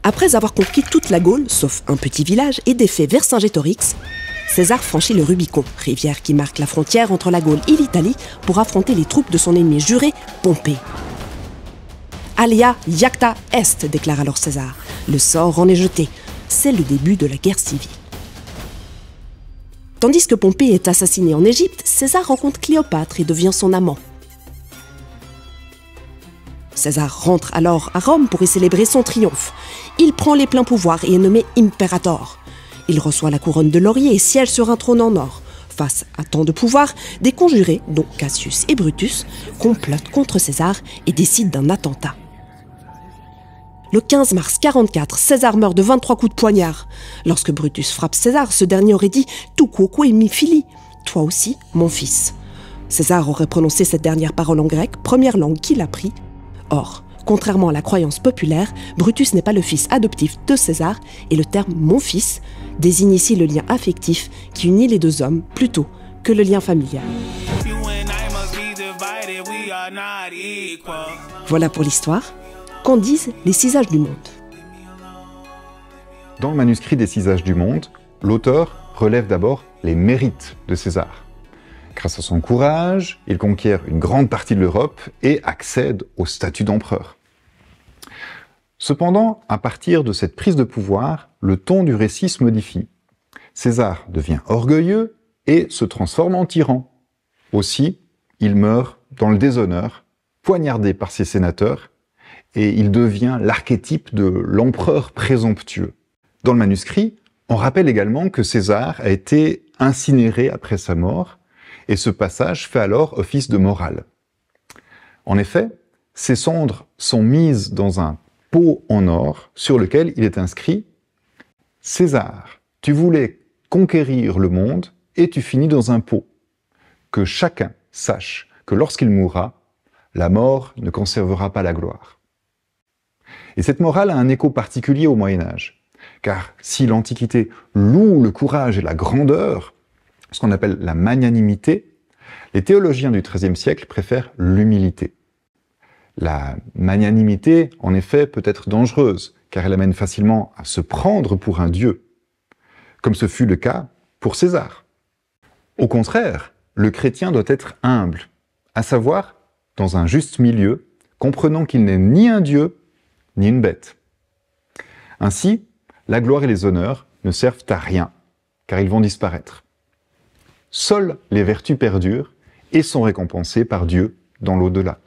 Après avoir conquis toute la Gaule, sauf un petit village, et défait Vercingétorix, César franchit le Rubicon, rivière qui marque la frontière entre la Gaule et l'Italie, pour affronter les troupes de son ennemi juré, Pompée. Alia iacta est, déclare alors César. Le sort en est jeté. C'est le début de la guerre civile. Tandis que Pompée est assassiné en Égypte, César rencontre Cléopâtre et devient son amant. César rentre alors à Rome pour y célébrer son triomphe. Il prend les pleins pouvoirs et est nommé imperator. Il reçoit la couronne de laurier et siège sur un trône en or. Face à tant de pouvoir, des conjurés, dont Cassius et Brutus, complotent contre César et décident d'un attentat. Le 15 mars 44, César meurt de 23 coups de poignard. Lorsque Brutus frappe César, ce dernier aurait dit « Tu quoque mi fili » « Toi aussi, mon fils ». César aurait prononcé cette dernière parole en grec, première langue qu'il apprit. Or, contrairement à la croyance populaire, Brutus n'est pas le fils adoptif de César et le terme « mon fils » désigne ici le lien affectif qui unit les deux hommes plutôt que le lien familial. Voilà pour l'histoire. Qu'en disent les Six Âges du monde? Dans le manuscrit des Six Âges du monde, l'auteur relève d'abord les mérites de César. Grâce à son courage, il conquiert une grande partie de l'Europe et accède au statut d'empereur. Cependant, à partir de cette prise de pouvoir, le ton du récit se modifie. César devient orgueilleux et se transforme en tyran. Aussi, il meurt dans le déshonneur, poignardé par ses sénateurs, et il devient l'archétype de l'empereur présomptueux. Dans le manuscrit, on rappelle également que César a été incinéré après sa mort, et ce passage fait alors office de morale. En effet, ses cendres sont mises dans un pot en or sur lequel il est inscrit « César, tu voulais conquérir le monde et tu finis dans un pot. Que chacun sache que lorsqu'il mourra, la mort ne conservera pas la gloire. » Et cette morale a un écho particulier au Moyen-Âge, car si l'Antiquité loue le courage et la grandeur, ce qu'on appelle la magnanimité, les théologiens du XIIIe siècle préfèrent l'humilité. La magnanimité, en effet, peut être dangereuse, car elle amène facilement à se prendre pour un dieu, comme ce fut le cas pour César. Au contraire, le chrétien doit être humble, à savoir dans un juste milieu, comprenant qu'il n'est ni un dieu, ni une bête. Ainsi, la gloire et les honneurs ne servent à rien, car ils vont disparaître. Seules les vertus perdurent et sont récompensées par Dieu dans l'au-delà.